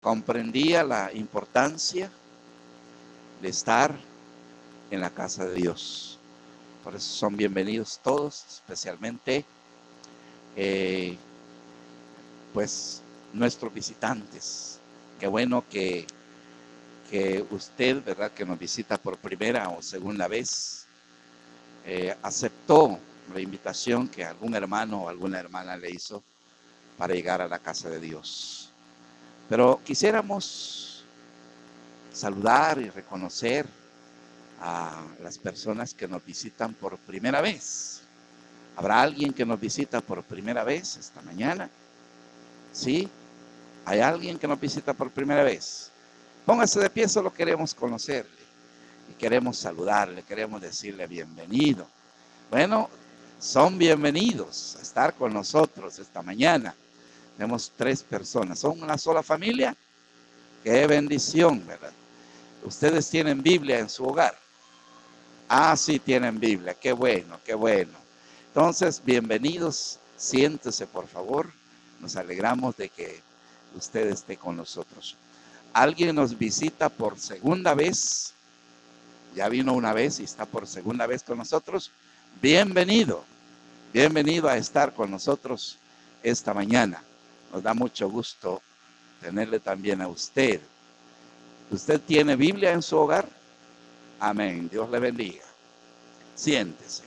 comprendía la importancia de estar en la casa de Dios. Por eso son bienvenidos todos, especialmente pues nuestros visitantes. Qué bueno que usted, ¿verdad?, que nos visita por primera o segunda vez, aceptó la invitación que algún hermano o alguna hermana le hizo para llegar a la casa de Dios. Pero quisiéramos saludar y reconocer a las personas que nos visitan por primera vez. ¿Habrá alguien que nos visita por primera vez esta mañana? ¿Sí? ¿Hay alguien que nos visita por primera vez? Póngase de pie, solo queremos conocerle y queremos saludarle, queremos decirle bienvenido. Bueno, son bienvenidos a estar con nosotros esta mañana. Tenemos 3 personas, ¿son una sola familia? ¡Qué bendición!, ¿verdad? ¿Ustedes tienen Biblia en su hogar? Ah, sí tienen Biblia, qué bueno, qué bueno. Entonces, bienvenidos, siéntese por favor. Nos alegramos de que usted esté con nosotros. ¿Alguien nos visita por segunda vez? Ya vino una vez y está por segunda vez con nosotros. Bienvenido, bienvenido a estar con nosotros esta mañana. Nos da mucho gusto tenerle también a usted. ¿Usted tiene Biblia en su hogar? Amén, Dios le bendiga. Siéntese.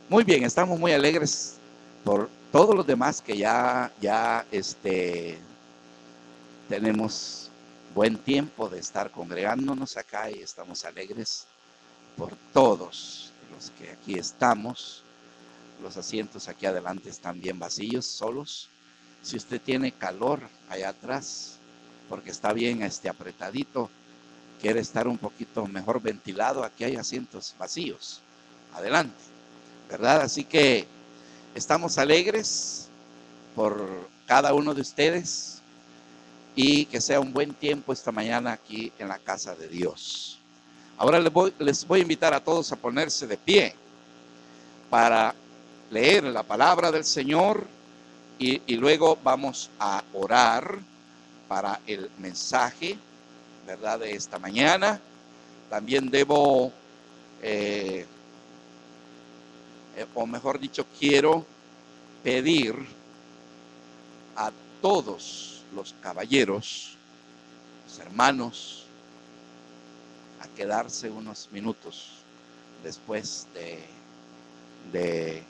Muy bien, estamos muy alegres por todos los demás que ya tenemos buen tiempo de estar congregándonos acá y estamos alegres por todos los que aquí estamos. Los asientos aquí adelante están bien vacíos, solos. Si usted tiene calor allá atrás, porque está bien apretadito, quiere estar un poquito mejor ventilado, aquí hay asientos vacíos, adelante, ¿verdad? Así que estamos alegres por cada uno de ustedes y que sea un buen tiempo esta mañana aquí en la casa de Dios. Ahora les voy a invitar a todos a ponerse de pie para leer la palabra del Señor y luego vamos a orar para el mensaje, ¿verdad?, de esta mañana. También debo, o mejor dicho, quiero pedir a todos los caballeros, los hermanos, a quedarse unos minutos después de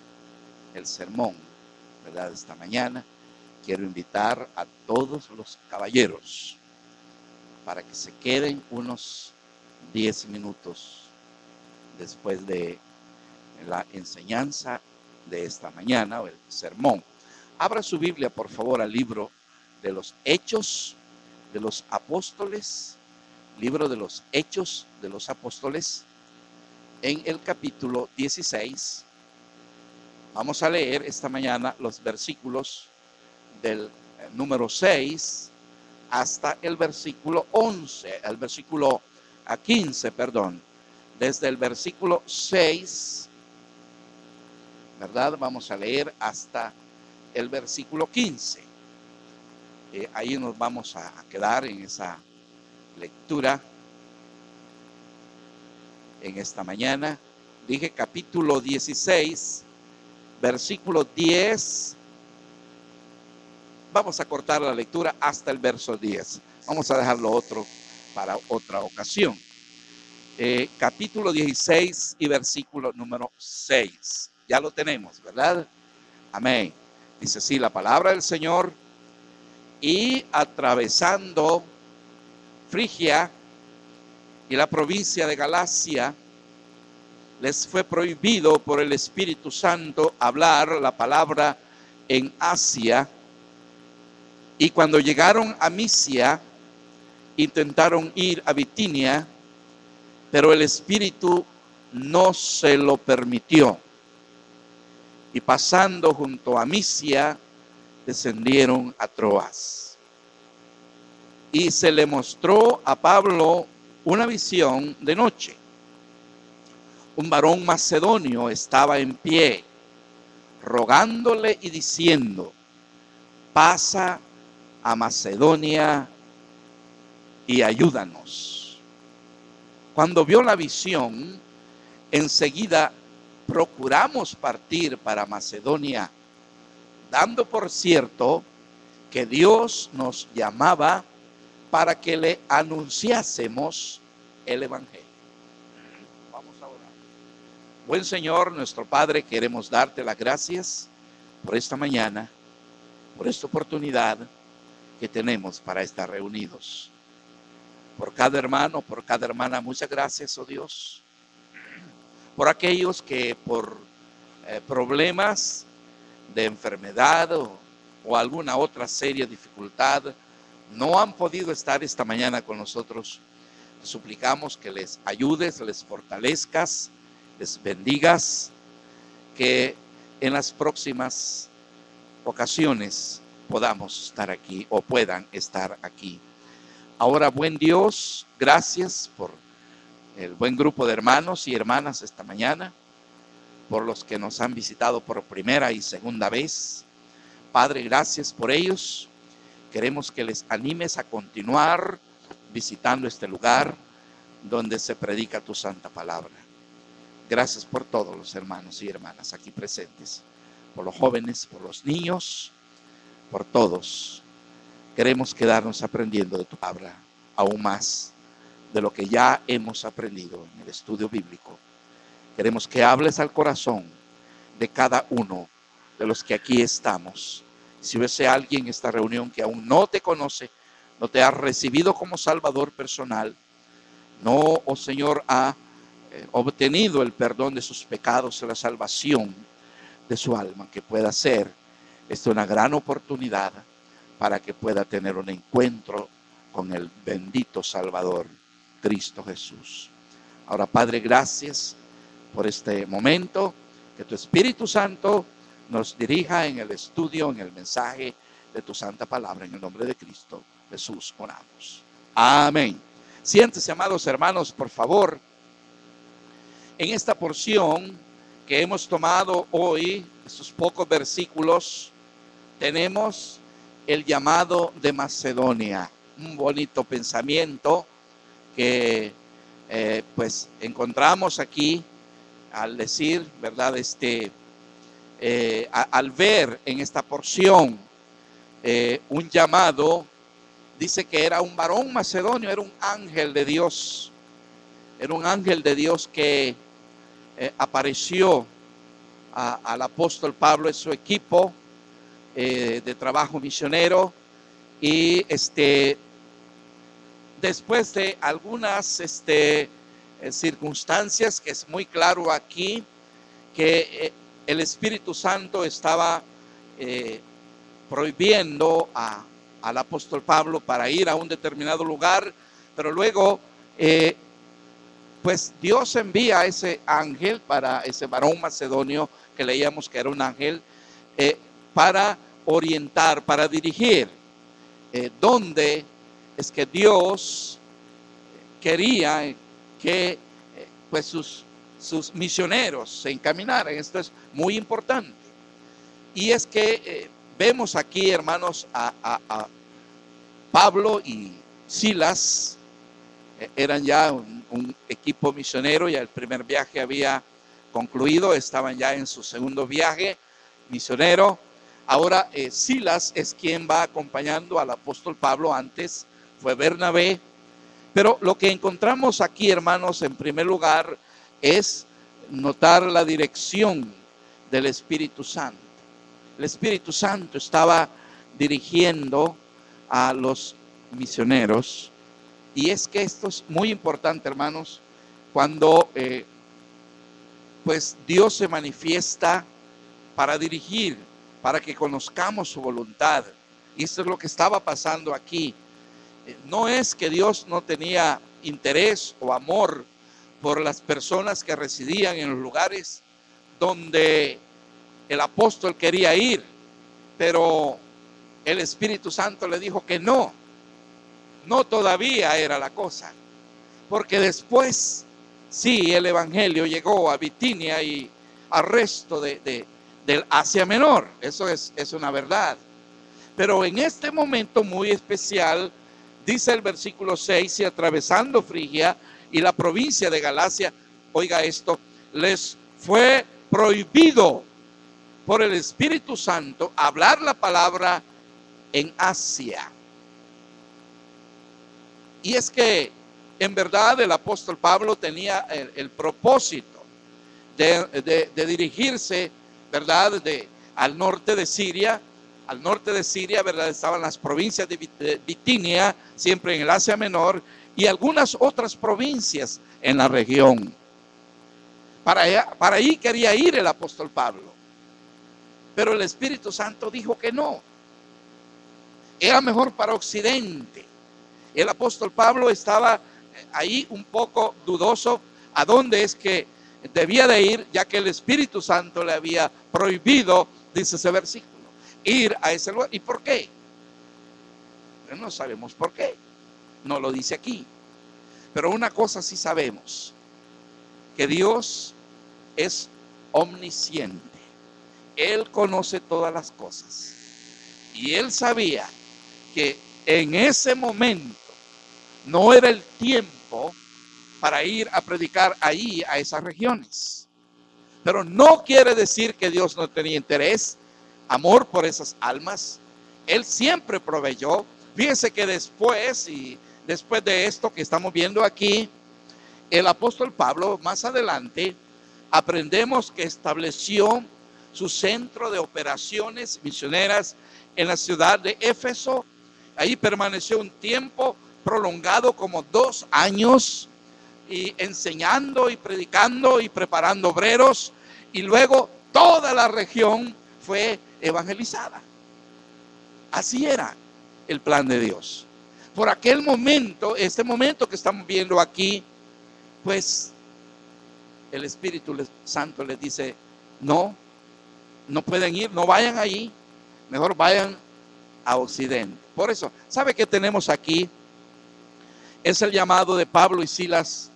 el sermón, ¿verdad?, esta mañana. Quiero invitar a todos los caballeros para que se queden unos 10 minutos después de la enseñanza de esta mañana o el sermón. Abra su Biblia, por favor, al libro de los Hechos de los Apóstoles, libro de los Hechos de los Apóstoles, en el capítulo 16. Vamos a leer esta mañana los versículos del número 6 hasta el versículo 11, el versículo 15, perdón. Desde el versículo 6, ¿verdad?, vamos a leer hasta el versículo 15. Ahí nos vamos a quedar en esa lectura en esta mañana. Dije capítulo 16, versículo 10. Vamos a cortar la lectura hasta el verso 10. Vamos a dejarlo otro para otra ocasión. Capítulo 16 y versículo número 6. Ya lo tenemos, ¿verdad? Amén. Dice así la palabra del Señor. Y atravesando Frigia y la provincia de Galacia, les fue prohibido por el Espíritu Santo hablar la palabra en Asia. Y cuando llegaron a Misia, intentaron ir a Bitinia, pero el Espíritu no se lo permitió. Y pasando junto a Misia, descendieron a Troas. Y se le mostró a Pablo una visión de noche. Un varón macedonio estaba en pie, rogándole y diciendo: pasa a Macedonia y ayúdanos. Cuando vio la visión, enseguida procuramos partir para Macedonia, dando por cierto que Dios nos llamaba para que le anunciásemos el Evangelio. Vamos a orar. Buen Señor, nuestro Padre, queremos darte las gracias por esta mañana, por esta oportunidad que tenemos para estar reunidos. Por cada hermano, por cada hermana, muchas gracias, oh Dios. Por aquellos que por problemas de enfermedad o alguna otra seria dificultad no han podido estar esta mañana con nosotros. Te suplicamos que les ayudes, les fortalezcas, les bendigas, que en las próximas ocasiones podamos estar aquí o puedan estar aquí. Ahora, buen Dios, gracias por el buen grupo de hermanos y hermanas esta mañana, por los que nos han visitado por primera y segunda vez. Padre, gracias por ellos. Queremos que les animes a continuar visitando este lugar donde se predica tu santa palabra. Gracias por todos los hermanos y hermanas aquí presentes, por los jóvenes, por los niños, por todos. Queremos quedarnos aprendiendo de tu palabra, aún más de lo que ya hemos aprendido en el estudio bíblico. Queremos que hables al corazón de cada uno de los que aquí estamos. Si hubiese alguien en esta reunión que aún no te conoce, no te ha recibido como Salvador personal, no, oh Señor, ha obtenido el perdón de sus pecados, la salvación de su alma, que pueda ser esta una gran oportunidad para que pueda tener un encuentro con el bendito Salvador, Cristo Jesús. Ahora, Padre, gracias por este momento, que tu Espíritu Santo nos dirija en el estudio, en el mensaje de tu santa palabra, en el nombre de Cristo Jesús oramos. Amén. Siéntense, amados hermanos, por favor. En esta porción que hemos tomado hoy, estos pocos versículos, tenemos el llamado de Macedonia. Un bonito pensamiento que pues encontramos aquí al decir, ¿verdad? Al ver en esta porción un llamado, dice que era un varón macedonio, era un ángel de Dios. Era un ángel de Dios que apareció al apóstol Pablo en su equipo de trabajo misionero, y después de algunas circunstancias, que es muy claro aquí que el Espíritu Santo estaba prohibiendo al apóstol Pablo para ir a un determinado lugar, pero luego pues Dios envía a ese ángel, para ese varón macedonio que leíamos que era un ángel, para orientar, para dirigir dónde es que Dios quería que pues sus misioneros se encaminaran. Esto es muy importante. Y es que vemos aquí, hermanos, a Pablo y Silas. Eran ya un equipo misionero, ya el primer viaje había concluido, estaban ya en su segundo viaje misionero. Ahora Silas es quien va acompañando al apóstol Pablo. Antes fue Bernabé. Pero lo que encontramos aquí, hermanos, en primer lugar es notar la dirección del Espíritu Santo. El Espíritu Santo estaba dirigiendo a los misioneros. Y es que esto es muy importante, hermanos, cuando pues Dios se manifiesta para dirigir, para que conozcamos su voluntad. Y esto es lo que estaba pasando aquí. No es que Dios no tenía interés o amor por las personas que residían en los lugares donde el apóstol quería ir, pero el Espíritu Santo le dijo que no todavía era la cosa, porque después sí el evangelio llegó a Bitinia y al resto del Asia Menor. Eso es una verdad, pero en este momento muy especial dice el versículo 6, y atravesando Frigia y la provincia de Galacia, oiga esto, les fue prohibido por el Espíritu Santo hablar la palabra en Asia. Y es que en verdad el apóstol Pablo tenía el propósito de dirigirse, ¿verdad?, al norte de Siria. Al norte de Siria, ¿verdad?, estaban las provincias de Bitinia, siempre en el Asia Menor, y algunas otras provincias en la región. Para ahí quería ir el apóstol Pablo. Pero el Espíritu Santo dijo que no. Era mejor para Occidente. El apóstol Pablo estaba ahí un poco dudoso a dónde es que debía de ir, ya que el Espíritu Santo le había prohibido, dice ese versículo, ir a ese lugar. ¿Y por qué? No sabemos por qué. No lo dice aquí. Pero una cosa sí sabemos, que Dios es omnisciente. Él conoce todas las cosas. Y Él sabía que en ese momento no era el tiempo para ir a predicar ahí a esas regiones. Pero no quiere decir que Dios no tenía interés, amor por esas almas. Él siempre proveyó. Fíjense que después de esto que estamos viendo aquí, el apóstol Pablo más adelante aprendemos que estableció su centro de operaciones misioneras en la ciudad de Éfeso. Ahí permaneció un tiempo prolongado, como 2 años, y enseñando y predicando y preparando obreros, y luego toda la región fue evangelizada. Así era el plan de Dios. Por aquel momento, este momento que estamos viendo aquí, pues el Espíritu Santo les dice, no pueden ir, no vayan allí, mejor vayan a Occidente. Por eso, ¿sabe qué tenemos aquí? Es el llamado de Pablo y Silas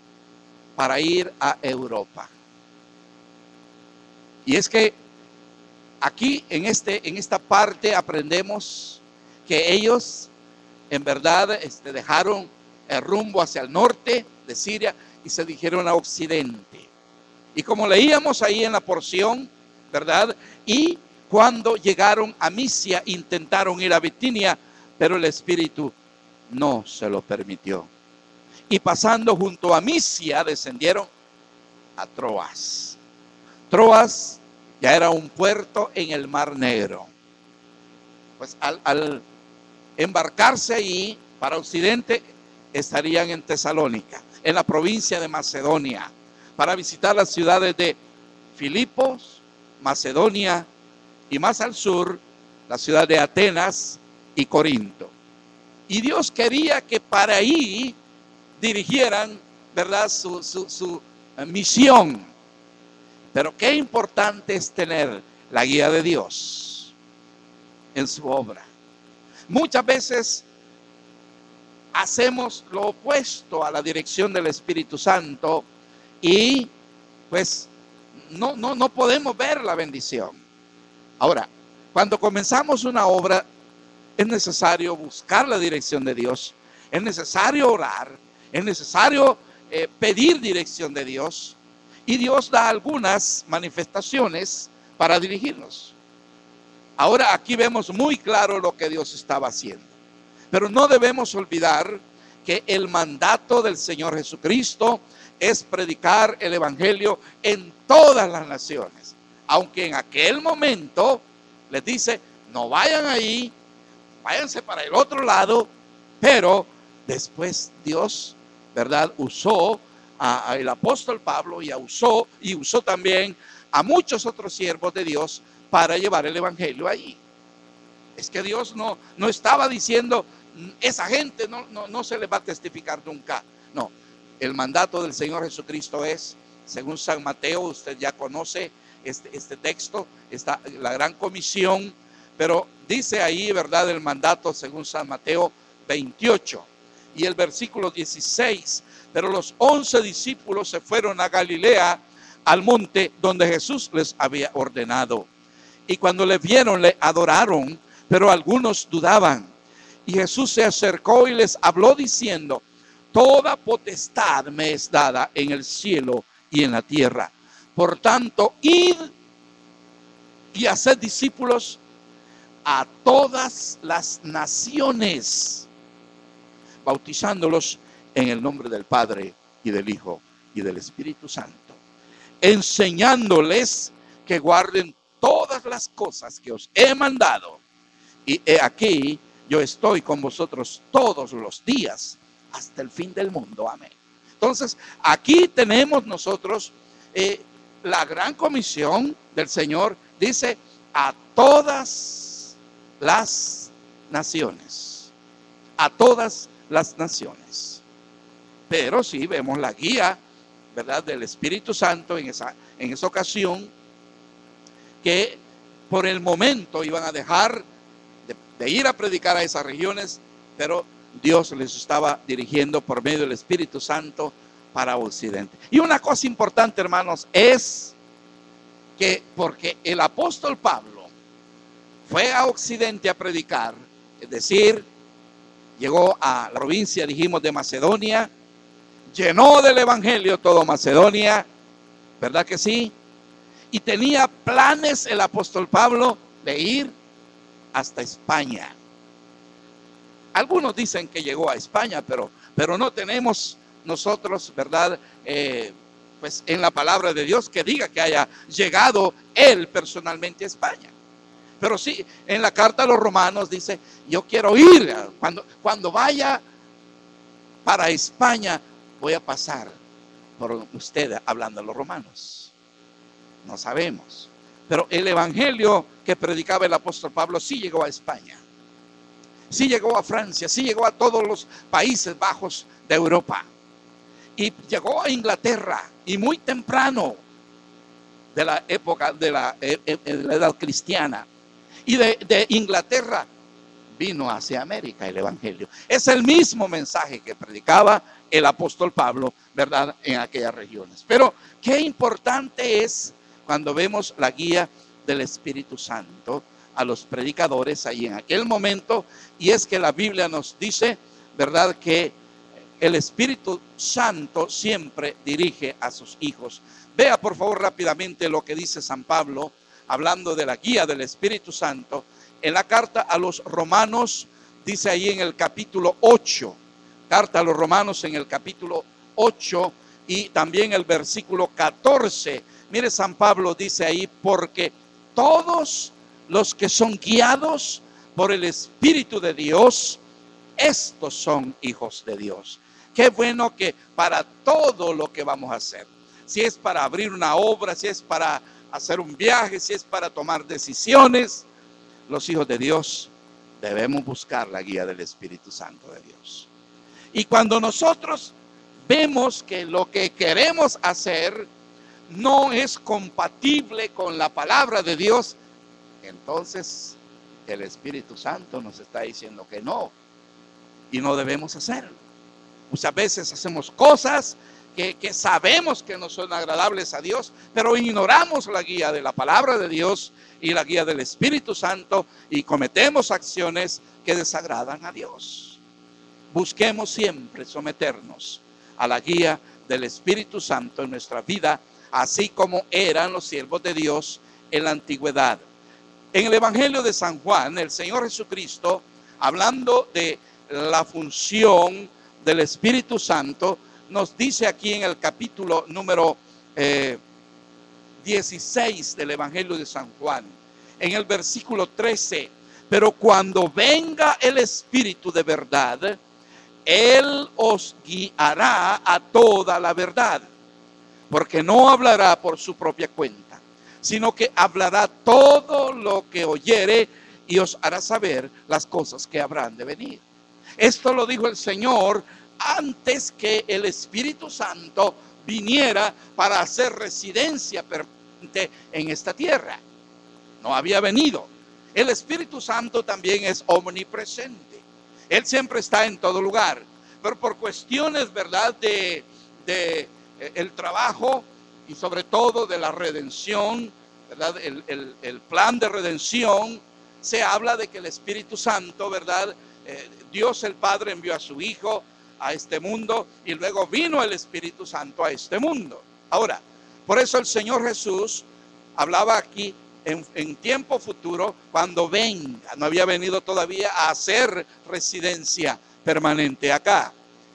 para ir a Europa. Y es que aquí en esta parte aprendemos que ellos en verdad dejaron el rumbo hacia el norte de Siria y se dirigieron a Occidente. Y como leíamos ahí en la porción, ¿verdad? Y cuando llegaron a Misia intentaron ir a Bitinia, pero el Espíritu no se lo permitió. Y pasando junto a Misia descendieron a Troas. Troas ya era un puerto en el Mar Negro. Pues al embarcarse ahí para Occidente, estarían en Tesalónica, en la provincia de Macedonia, para visitar las ciudades de Filipos, Macedonia y más al sur, la ciudad de Atenas y Corinto. Y Dios quería que para ahí dirigieran, ¿verdad?, su misión. Pero qué importante es tener la guía de Dios en su obra. Muchas veces hacemos lo opuesto a la dirección del Espíritu Santo y pues no podemos ver la bendición. Ahora, cuando comenzamos una obra, es necesario buscar la dirección de Dios, es necesario orar, es necesario pedir dirección de Dios, y Dios da algunas manifestaciones para dirigirnos. Ahora aquí vemos muy claro lo que Dios estaba haciendo, pero no debemos olvidar que el mandato del Señor Jesucristo es predicar el evangelio en todas las naciones. Aunque en aquel momento les dice, no vayan ahí, váyanse para el otro lado, pero después Dios, ¿verdad?, usó al apóstol Pablo y usó también a muchos otros siervos de Dios para llevar el evangelio ahí. Es que Dios no estaba diciendo, esa gente no se les va a testificar nunca. No, el mandato del Señor Jesucristo es, según San Mateo, usted ya conoce este texto, está la gran comisión, pero dice ahí, ¿verdad?, el mandato según San Mateo 28 y el versículo 16. Pero los 11 discípulos se fueron a Galilea, al monte donde Jesús les había ordenado. Y cuando le vieron, le adoraron, pero algunos dudaban. Y Jesús se acercó y les habló diciendo: toda potestad me es dada en el cielo y en la tierra. Por tanto, id y haced discípulos a todas las naciones, bautizándolos en el nombre del Padre y del Hijo y del Espíritu Santo, enseñándoles que guarden todas las cosas que os he mandado. Y he aquí, yo estoy con vosotros todos los días hasta el fin del mundo. Amén. Entonces, aquí tenemos nosotros la gran comisión del Señor. Dice: a todas las naciones. A todas las naciones. Pero sí vemos la guía, ¿verdad?, del Espíritu Santo en esa ocasión, que por el momento iban a dejar de ir a predicar a esas regiones, pero Dios les estaba dirigiendo por medio del Espíritu Santo para Occidente. Y una cosa importante, hermanos, es que porque el apóstol Pablo fue a Occidente a predicar, es decir, llegó a la provincia, dijimos, de Macedonia, llenó del evangelio todo Macedonia, ¿verdad que sí? Y tenía planes el apóstol Pablo de ir hasta España. Algunos dicen que llegó a España, pero no tenemos nosotros, ¿verdad?, pues en la palabra de Dios que diga que haya llegado él personalmente a España. Pero sí, en la carta a los romanos dice: yo quiero ir, cuando vaya para España voy a pasar por usted, hablando a los romanos. No sabemos. Pero el evangelio que predicaba el apóstol Pablo sí llegó a España, sí llegó a Francia, sí llegó a todos los Países Bajos de Europa, y llegó a Inglaterra, y muy temprano de la época de la edad cristiana, y de Inglaterra vino hacia América el evangelio. Es el mismo mensaje que predicaba el apóstol Pablo, ¿verdad?, en aquellas regiones. Pero qué importante es cuando vemos la guía del Espíritu Santo a los predicadores ahí en aquel momento, y es que la Biblia nos dice, ¿verdad?, que el Espíritu Santo siempre dirige a sus hijos. Vea por favor rápidamente lo que dice San Pablo, hablando de la guía del Espíritu Santo, en la carta a los Romanos. Dice ahí en el capítulo 8, carta a los Romanos en el capítulo 8 y también el versículo 14. Mire, San Pablo dice ahí: porque todos los que son guiados por el Espíritu de Dios, estos son hijos de Dios. Qué bueno que para todo lo que vamos a hacer, si es para abrir una obra, si es para hacer un viaje, si es para tomar decisiones, los hijos de Dios debemos buscar la guía del Espíritu Santo de Dios. Y cuando nosotros vemos que lo que queremos hacer no es compatible con la palabra de Dios, entonces el Espíritu Santo nos está diciendo que no, y no debemos hacerlo. Muchas veces hacemos cosas que sabemos que no son agradables a Dios, pero ignoramos la guía de la palabra de Dios y la guía del Espíritu Santo, y cometemos acciones que desagradan a Dios. Busquemos siempre someternos a la guía del Espíritu Santo en nuestra vida, así como eran los siervos de Dios en la antigüedad. En el Evangelio de San Juan, el Señor Jesucristo, hablando de la función del Espíritu Santo, nos dice aquí en el capítulo número 16 del Evangelio de San Juan, en el versículo 13: pero cuando venga el Espíritu de verdad, Él os guiará a toda la verdad, porque no hablará por su propia cuenta, sino que hablará todo lo que oyere y os hará saber las cosas que habrán de venir. Esto lo dijo el Señor antes que el Espíritu Santo viniera para hacer residencia permanente en esta tierra. No había venido. El Espíritu Santo también es omnipresente. Él siempre está en todo lugar, pero por cuestiones, ¿verdad?, de el trabajo y sobre todo de la redención, ¿verdad?, el plan de redención, se habla de que el Espíritu Santo, ¿verdad?, Dios el Padre envió a su Hijo a este mundo y luego vino el Espíritu Santo a este mundo. Ahora, por eso el Señor Jesús hablaba aquí en tiempo futuro, cuando venga. No había venido todavía a hacer residencia permanente acá,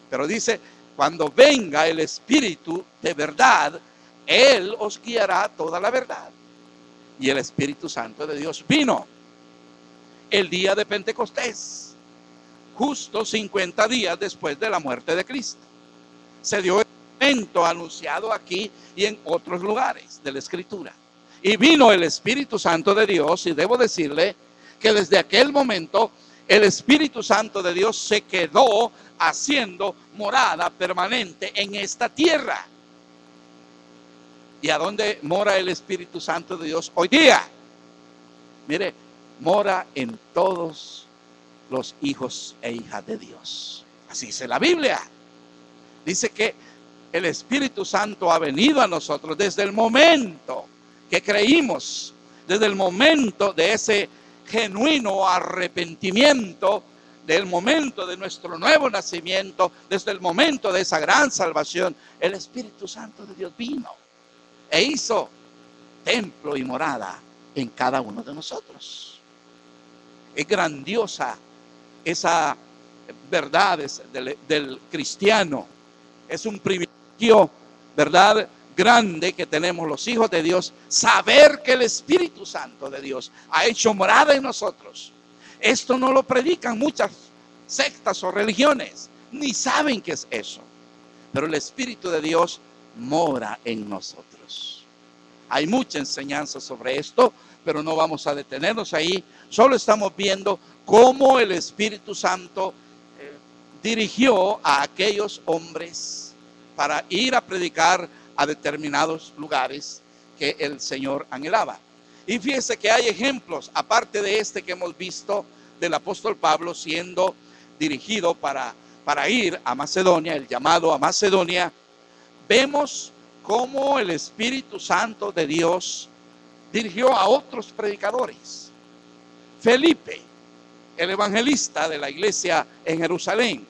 pero dice, cuando venga el Espíritu de verdad, Él os guiará toda la verdad. Y el Espíritu Santo de Dios vino el día de Pentecostés, justo 50 días después de la muerte de Cristo. Se dio el evento anunciado aquí y en otros lugares de la Escritura. Y vino el Espíritu Santo de Dios, y debo decirle que desde aquel momento el Espíritu Santo de Dios se quedó haciendo morada permanente en esta tierra. ¿Y a dónde mora el Espíritu Santo de Dios hoy día? Mire, mora en todos los hijos e hijas de Dios. Así dice la Biblia. Dice que el Espíritu Santo ha venido a nosotros desde el momento que creímos, desde el momento de ese genuino arrepentimiento, del momento de nuestro nuevo nacimiento, desde el momento de esa gran salvación. El Espíritu Santo de Dios vino e hizo templo y morada en cada uno de nosotros. Es grandiosa esa verdad del cristiano. Es un privilegio, ¿verdad?, grande que tenemos los hijos de Dios, saber que el Espíritu Santo de Dios ha hecho morada en nosotros. Esto no lo predican muchas sectas o religiones, ni saben qué es eso. Pero el Espíritu de Dios mora en nosotros. Hay mucha enseñanza sobre esto, pero no vamos a detenernos ahí. Solo estamos viendo cómo el Espíritu Santo dirigió a aquellos hombres para ir a predicar a determinados lugares que el Señor anhelaba. Y fíjese que hay ejemplos, aparte de este que hemos visto del apóstol Pablo siendo dirigido para ir a Macedonia, el llamado a Macedonia. Vemos cómo el Espíritu Santo de Dios dirigió a otros predicadores. Felipe, el evangelista de la iglesia en Jerusalén.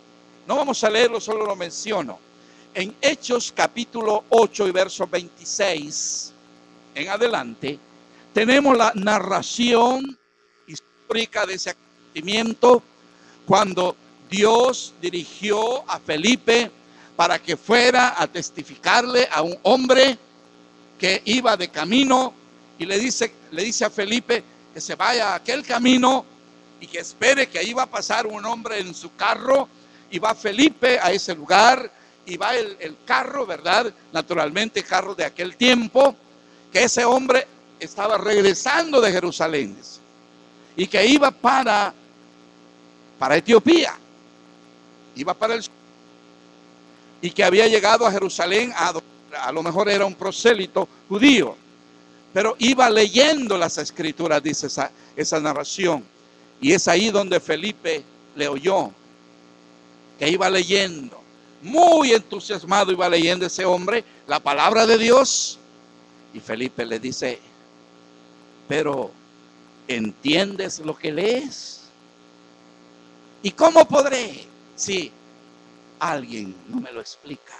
No vamos a leerlo, solo lo menciono. En Hechos capítulo 8 y verso 26 en adelante, tenemos la narración histórica de ese acontecimiento cuando Dios dirigió a Felipe para que fuera a testificarle a un hombre que iba de camino, y le dice a Felipe que se vaya a aquel camino y que espere que ahí va a pasar un hombre en su carro, y va Felipe a ese lugar. Y va el carro, ¿verdad? Naturalmente carro de aquel tiempo, que ese hombre estaba regresando de Jerusalén y que iba para Etiopía, iba para el sur, y que había llegado a Jerusalén, a lo mejor era un prosélito judío, pero iba leyendo las escrituras, dice esa narración, y es ahí donde Felipe le oyó, que iba leyendo. Muy entusiasmado iba leyendo ese hombre la palabra de Dios, y Felipe le dice, pero ¿entiendes lo que lees? ¿Y cómo podré si alguien no me lo explica?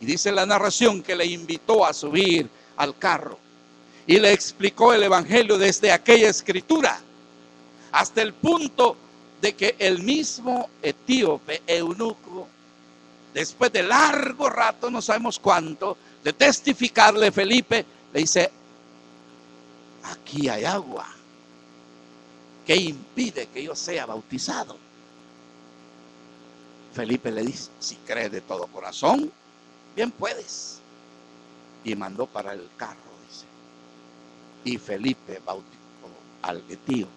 Y dice la narración que le invitó a subir al carro y le explicó el evangelio desde aquella escritura hasta el punto de que el mismo etíope eunuco, después de largo rato, no sabemos cuánto, de testificarle a Felipe, le dice, aquí hay agua, ¿qué impide que yo sea bautizado? Felipe le dice, si crees de todo corazón, bien puedes. Y mandó para el carro, dice. Y Felipe bautizó al etíope.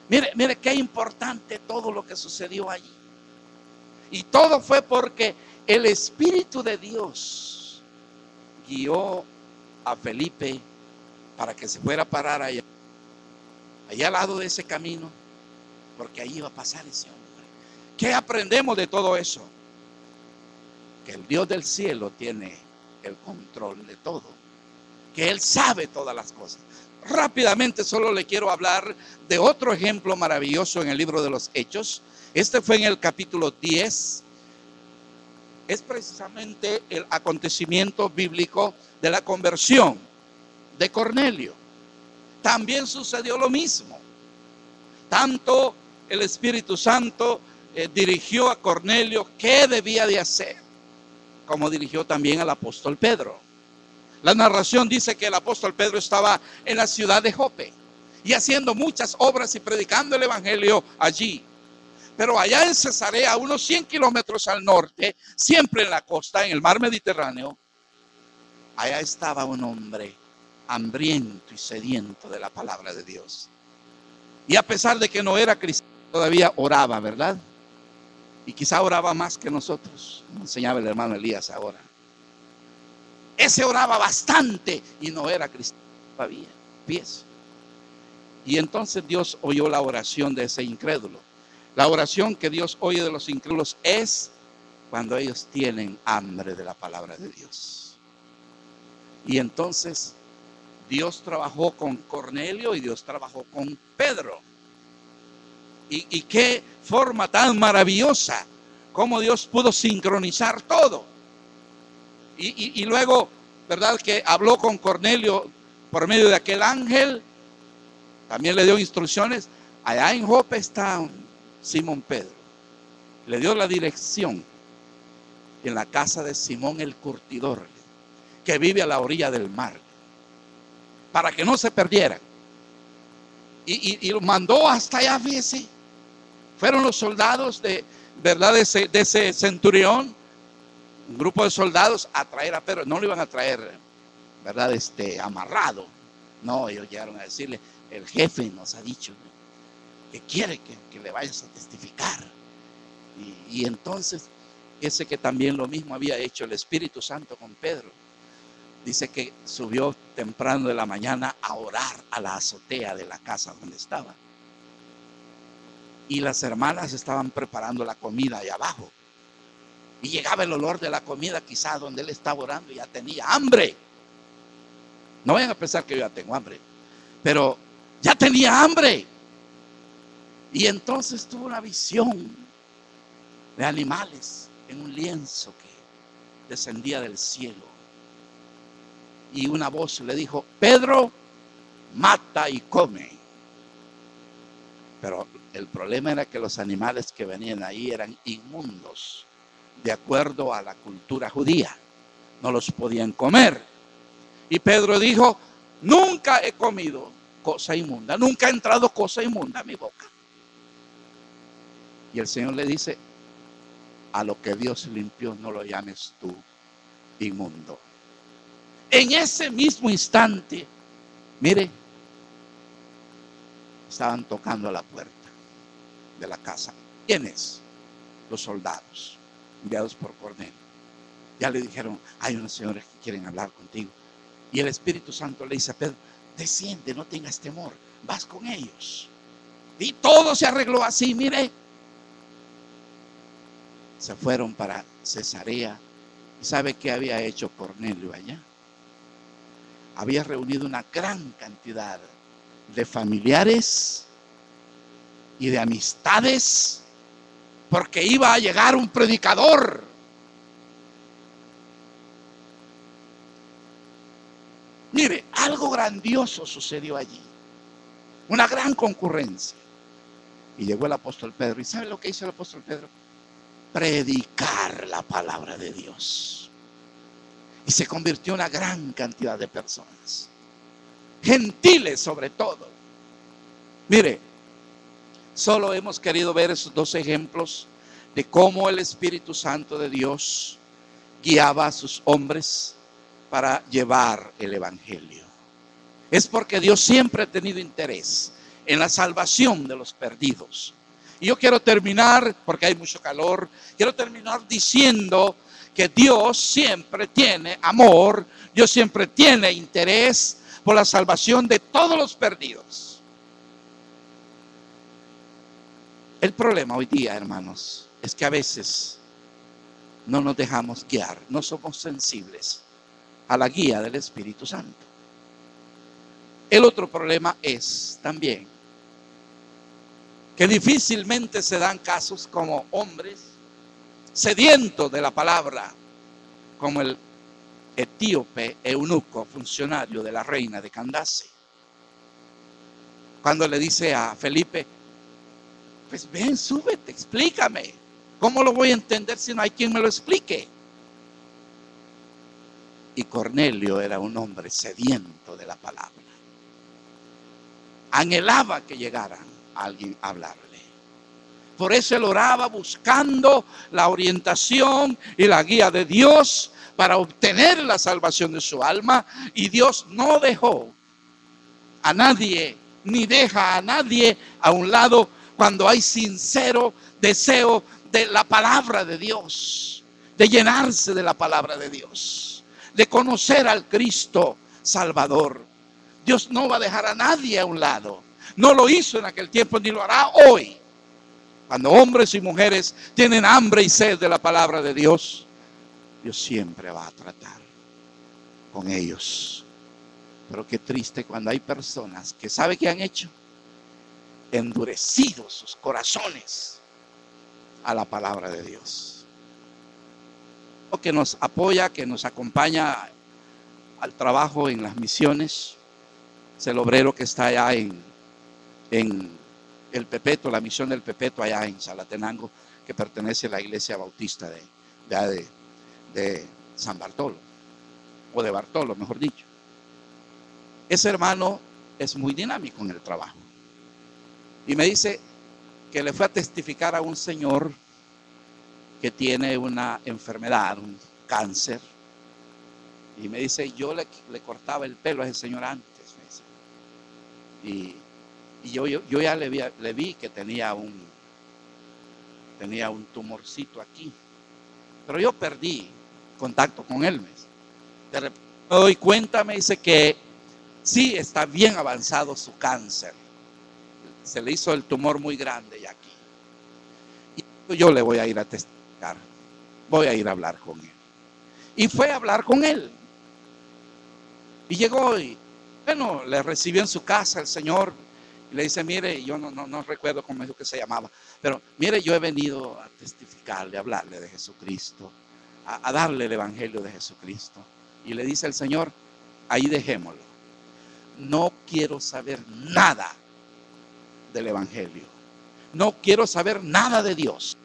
Mire qué importante todo lo que sucedió allí. Y todo fue porque el Espíritu de Dios guió a Felipe para que se fuera a parar allá al lado de ese camino, porque ahí iba a pasar ese hombre. ¿Qué aprendemos de todo eso? Que el Dios del cielo tiene el control de todo, que Él sabe todas las cosas. Rápidamente solo le quiero hablar de otro ejemplo maravilloso en el libro de los Hechos, Este fue en el capítulo 10. Es precisamente el acontecimiento bíblico de la conversión de Cornelio. También sucedió lo mismo. Tanto el Espíritu Santo dirigió a Cornelio qué debía de hacer, como dirigió también al apóstol Pedro. La narración dice que el apóstol Pedro estaba en la ciudad de Jope y haciendo muchas obras y predicando el evangelio allí. Pero allá en Cesarea, unos 100 kilómetros al norte, siempre en la costa, en el mar Mediterráneo, allá estaba un hombre hambriento y sediento de la palabra de Dios. Y a pesar de que no era cristiano, todavía oraba, ¿verdad? Y quizá oraba más que nosotros, como enseñaba el hermano Elías ahora. Ese oraba bastante y no era cristiano todavía. Pies. Y entonces Dios oyó la oración de ese incrédulo. La oración que Dios oye de los incrédulos es cuando ellos tienen hambre de la palabra de Dios. Y entonces Dios trabajó con Cornelio y Dios trabajó con Pedro. Y qué forma tan maravillosa, cómo Dios pudo sincronizar todo. Y luego, ¿verdad? Que habló con Cornelio por medio de aquel ángel. También le dio instrucciones. Allá en Jope está Simón Pedro. Le dio la dirección en la casa de Simón el curtidor, que vive a la orilla del mar, para que no se perdieran. Y lo mandó hasta allá, fíjese. Fueron los soldados de ese centurión, un grupo de soldados, a traer a Pedro. No lo iban a traer, ¿verdad? Amarrado. No, ellos llegaron a decirle: el jefe nos ha dicho que quiere que le vayas a testificar. Y entonces, ese que también lo mismo había hecho el Espíritu Santo con Pedro, dice que subió temprano de la mañana a orar a la azotea de la casa donde estaba. Y las hermanas estaban preparando la comida allá abajo. Y llegaba el olor de la comida, quizá donde él estaba orando, y ya tenía hambre. No vayan a pensar que yo ya tengo hambre, pero ya tenía hambre. Y entonces tuvo una visión de animales en un lienzo que descendía del cielo. Y una voz le dijo: Pedro, mata y come. Pero el problema era que los animales que venían ahí eran inmundos, de acuerdo a la cultura judía. No los podían comer. Y Pedro dijo: nunca he comido cosa inmunda, nunca ha entrado cosa inmunda a mi boca. Y el Señor le dice: a lo que Dios limpió, no lo llames tú inmundo. En ese mismo instante, mire, estaban tocando a la puerta de la casa. ¿Quiénes? Los soldados enviados por Cornelio. Ya le dijeron: hay unos señores que quieren hablar contigo. Y el Espíritu Santo le dice a Pedro: desciende, no tengas temor, vas con ellos. Y todo se arregló así, mire. Se fueron para Cesarea. ¿Y sabe qué había hecho Cornelio allá? Había reunido una gran cantidad de familiares y de amistades, porque iba a llegar un predicador. Mire, algo grandioso sucedió allí, una gran concurrencia. Y llegó el apóstol Pedro. ¿Y sabe lo que hizo el apóstol Pedro? Predicar la palabra de Dios. Y se convirtió en una gran cantidad de personas, gentiles sobre todo. Mire, solo hemos querido ver esos dos ejemplos de cómo el Espíritu Santo de Dios guiaba a sus hombres para llevar el evangelio. Es porque Dios siempre ha tenido interés en la salvación de los perdidos. Y yo quiero terminar, porque hay mucho calor, quiero terminar diciendo que Dios siempre tiene amor, Dios siempre tiene interés por la salvación de todos los perdidos. El problema hoy día, hermanos, es que a veces no nos dejamos guiar, no somos sensibles a la guía del Espíritu Santo. El otro problema es también que difícilmente se dan casos como hombres sedientos de la palabra, como el etíope eunuco, funcionario de la reina de Candace, cuando le dice a Felipe: pues ven, súbete, explícame. ¿Cómo lo voy a entender si no hay quien me lo explique? Y Cornelio era un hombre sediento de la palabra. Anhelaba que llegara alguien a hablarle. Por eso él oraba buscando la orientación y la guía de Dios para obtener la salvación de su alma. Y Dios no dejó a nadie, ni deja a nadie a un lado cuando hay sincero deseo de la palabra de Dios, de llenarse de la palabra de Dios, de conocer al Cristo Salvador. Dios no va a dejar a nadie a un lado. No lo hizo en aquel tiempo ni lo hará hoy. Cuando hombres y mujeres tienen hambre y sed de la palabra de Dios, Dios siempre va a tratar con ellos. Pero qué triste cuando hay personas que ¿sabe qué han hecho? Endurecido sus corazones a la palabra de Dios. O que nos apoya, que nos acompaña al trabajo en las misiones, es el obrero que está allá en el Pepeto, la misión del Pepeto allá en Salatenango, que pertenece a la iglesia bautista de San Bartolo, o de Bartolo, mejor dicho. Ese hermano es muy dinámico en el trabajo. Y me dice que le fue a testificar a un señor que tiene una enfermedad, un cáncer. Y me dice, yo le cortaba el pelo a ese señor antes. Me dice. Y yo ya le vi que tenía un tumorcito aquí. Pero yo perdí contacto con él. De repente me doy cuenta, me dice que sí está bien avanzado su cáncer. Se le hizo el tumor muy grande ya aquí. Y yo le voy a ir a testificar. Voy a ir a hablar con él. Y fue a hablar con él. Y llegó y, bueno, le recibió en su casa el Señor. Y le dice, mire, yo no recuerdo cómo dijo que se llamaba. Pero mire, yo he venido a testificarle, a hablarle de Jesucristo. A darle el evangelio de Jesucristo. Y le dice el Señor, ahí dejémoslo. No quiero saber nada del evangelio. No quiero saber nada de Dios.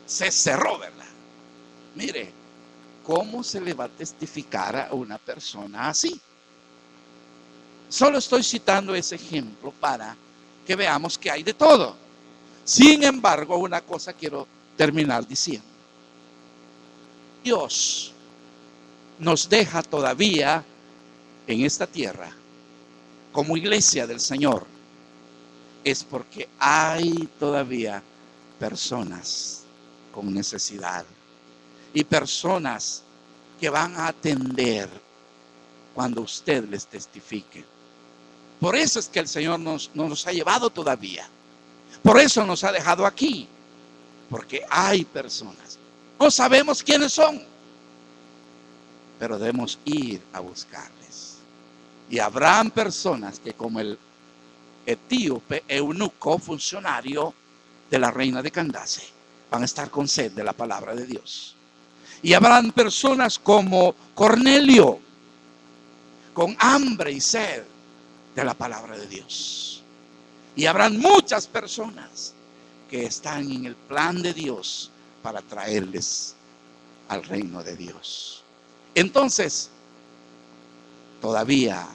Se cerró, ¿verdad? Mire, ¿cómo se le va a testificar a una persona así? Solo estoy citando ese ejemplo para que veamos que hay de todo. Sin embargo, una cosa quiero terminar diciendo. Dios nos deja todavía en esta tierra como iglesia del Señor. Es porque hay todavía personas con necesidad y personas que van a atender cuando usted les testifique. Por eso es que el Señor nos ha llevado todavía. Por eso nos ha dejado aquí. Porque hay personas. No sabemos quiénes son, pero debemos ir a buscarles. Y habrán personas que, como el etíope eunuco, funcionario de la reina de Candace, van a estar con sed de la palabra de Dios. Y habrán personas como Cornelio, con hambre y sed de la palabra de Dios. Y habrán muchas personas que están en el plan de Dios para traerles al reino de Dios. Entonces, todavía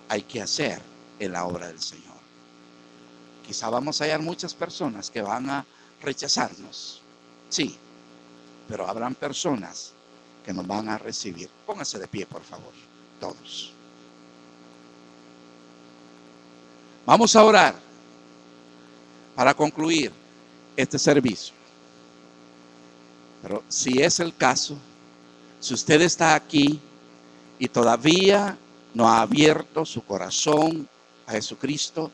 hay que hacer en la obra del Señor. Quizá vamos a hallar muchas personas que van a rechazarnos. Sí, pero habrán personas que nos van a recibir. Pónganse de pie, por favor, todos. Vamos a orar para concluir este servicio. Pero si es el caso, si usted está aquí y todavía no ha abierto su corazón a Jesucristo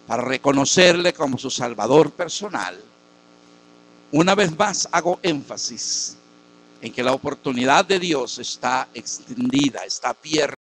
para reconocerle como su Salvador personal, una vez más hago énfasis en que la oportunidad de Dios está extendida, está abierta.